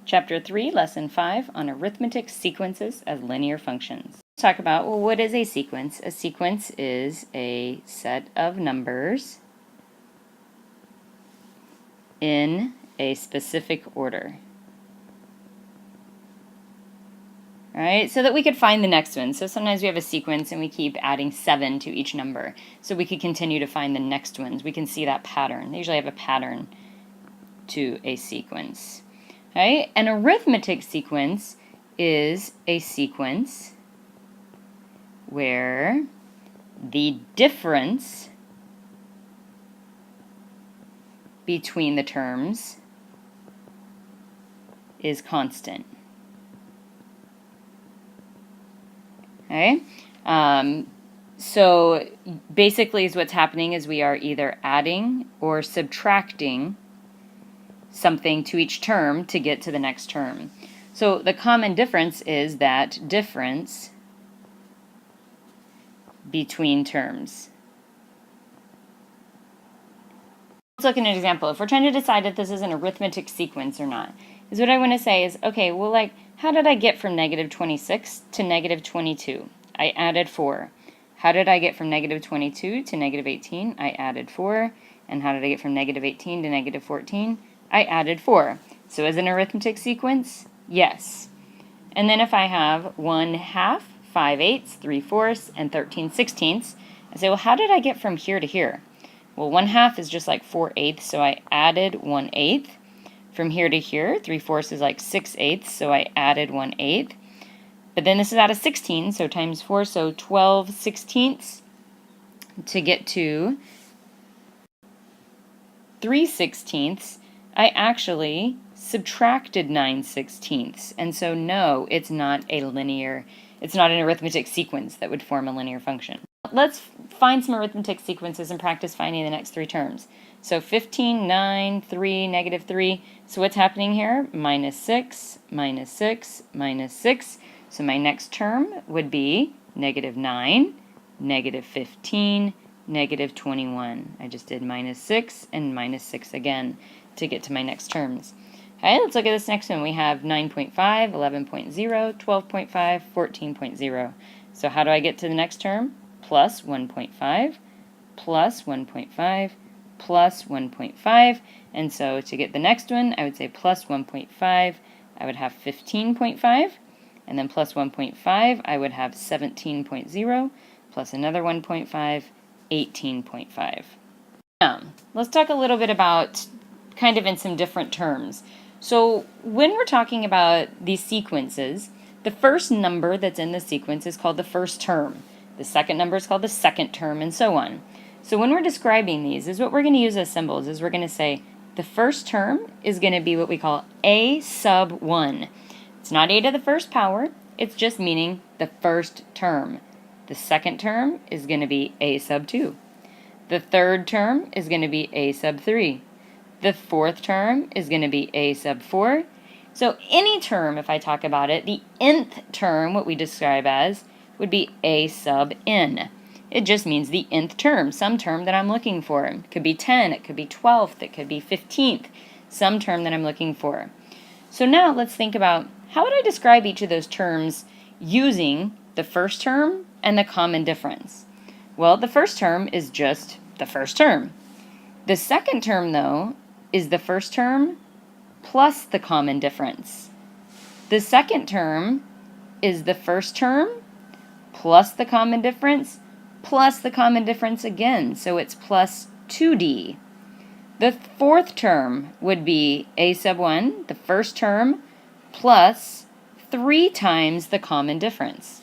Chapter 3, Lesson 5 on Arithmetic Sequences as Linear Functions. Let's talk about, well, what is a sequence? A sequence is a set of numbers in a specific order. All right, so that we could find the next one. So sometimes we have a sequence and we keep adding 7 to each number. So we could continue to find the next ones. We can see that pattern. They usually have a pattern to a sequence. Right? An arithmetic sequence is a sequence where the difference between the terms is constant. Okay? So basically what's happening is we are either adding or subtracting something to each term to get to the next term. So the common difference is that difference between terms. Let's look at an example. If we're trying to decide if this is an arithmetic sequence or not, is what I want to say is, okay, well, like, how did I get from negative 26 to negative 22? I added 4. How did I get from negative 22 to negative 18? I added 4. And how did I get from negative 18 to negative 14? I added 4. So is it an arithmetic sequence? Yes. And then if I have 1/2, 5/8, 3/4, and 13/16, I say, well, how did I get from here to here? Well, 1/2 is just like 4/8, so I added 1/8. From here to here, 3/4 is like 6/8, so I added 1/8. But then this is out of 16, so times 4, so 12/16 to get to 3/16. I actually subtracted 9/16, and so no, it's not an arithmetic sequence that would form a linear function. Let's find some arithmetic sequences and practice finding the next 3 terms. So 15, 9, 3, negative 3. So what's happening here? Minus 6, minus 6, minus 6. So my next term would be negative 9, negative 15, negative 21. I just did minus 6 and minus 6 again to get to my next terms. Okay, let's look at this next one. We have 9.5, 11.0, 12.5, 14.0. So how do I get to the next term? Plus 1.5, plus 1.5, plus 1.5. And so to get the next one, I would say plus 1.5, I would have 15.5. And then plus 1.5, I would have 17.0, plus another 1.5, 18.5. Now, let's talk a little bit about kind of in some different terms. So when we're talking about these sequences, the first number that's in the sequence is called the first term. The second number is called the second term, and so on. So when we're describing these, is what we're going to use as symbols is we're going to say the first term is going to be what we call a sub 1. It's not a to the first power. It's just meaning the first term. The second term is going to be a sub 2. The third term is going to be a sub 3. The fourth term is going to be a sub 4. So any term, if I talk about it, the nth term, what we describe as, would be a sub n. It just means the nth term, some term that I'm looking for. It could be 10, it could be 12th, it could be 15th, some term that I'm looking for. So now let's think about how would I describe each of those terms using the first term and the common difference? Well, the first term is just the first term. The second term, though, is the first term plus the common difference. The second term is the first term plus the common difference plus the common difference again, so it's plus 2d. The fourth term would be a sub 1, the first term, plus 3 times the common difference.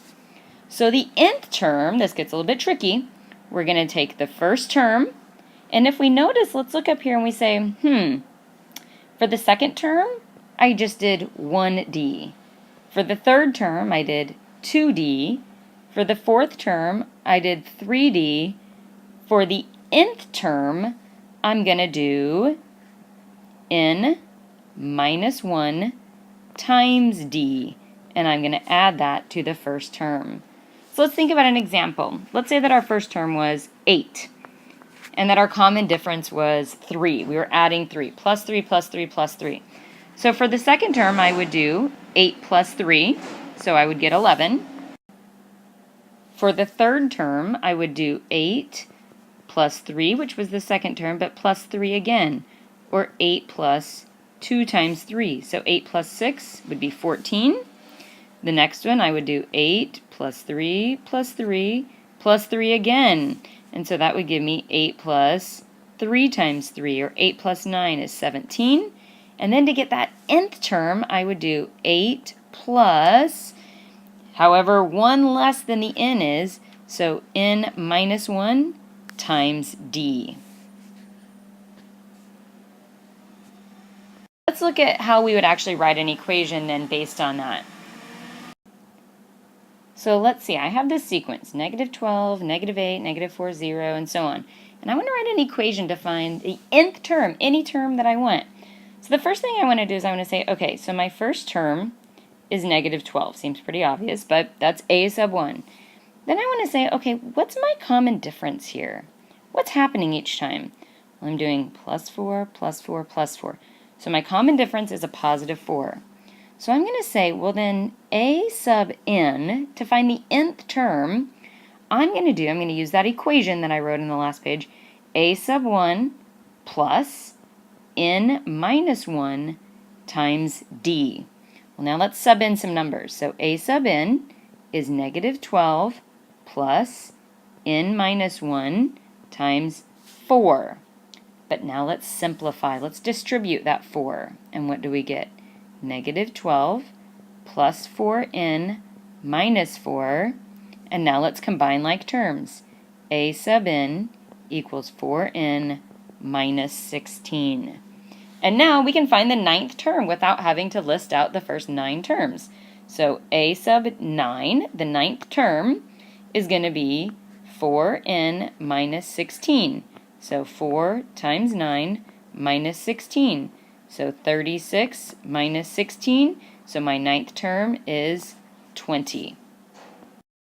So the nth term, this gets a little bit tricky, we're going to take the first term, and if we notice, let's look up here and we say, for the second term, I just did 1d. For the third term, I did 2d. For the fourth term, I did 3d. For the nth term, I'm going to do n minus 1 times d, and I'm going to add that to the first term. So let's think about an example. Let's say that our first term was 8. and that our common difference was 3. We were adding 3, plus 3, plus 3, plus 3. So for the second term, I would do 8 plus 3, so I would get 11. For the third term, I would do 8 plus 3, which was the second term, but plus 3 again, or 8 plus 2 times 3. So 8 plus 6 would be 14. The next one, I would do 8 plus 3 plus 3 plus 3 again. And so that would give me 8 plus 3 times 3, or 8 plus 9 is 17. And then to get that nth term, I would do 8 plus, however, 1 less than the n is, so n minus 1 times d. Let's look at how we would actually write an equation then based on that. So let's see, I have this sequence, negative 12, negative 8, negative 4, 0, and so on. And I want to write an equation to find the nth term, any term that I want. So the first thing I want to do is I want to say, okay, so my first term is negative 12. Seems pretty obvious, but that's a sub 1. Then I want to say, okay, what's my common difference here? What's happening each time? Well, I'm doing plus 4, plus 4, plus 4. So my common difference is a positive 4. So I'm going to say, well then, a sub n, to find the nth term, I'm going to use that equation that I wrote in the last page, a sub 1 plus n minus 1 times d. Well, now let's sub in some numbers. So a sub n is negative 12 plus n minus 1 times 4. But now let's simplify. Let's distribute that 4. And what do we get? Negative 12 plus 4n minus 4. And now let's combine like terms. A sub n equals 4n minus 16. And now we can find the ninth term without having to list out the first 9 terms. So a sub 9, the ninth term, is going to be 4n minus 16. So 4 times 9 minus 16. So 36 minus 16. So my ninth term is 20.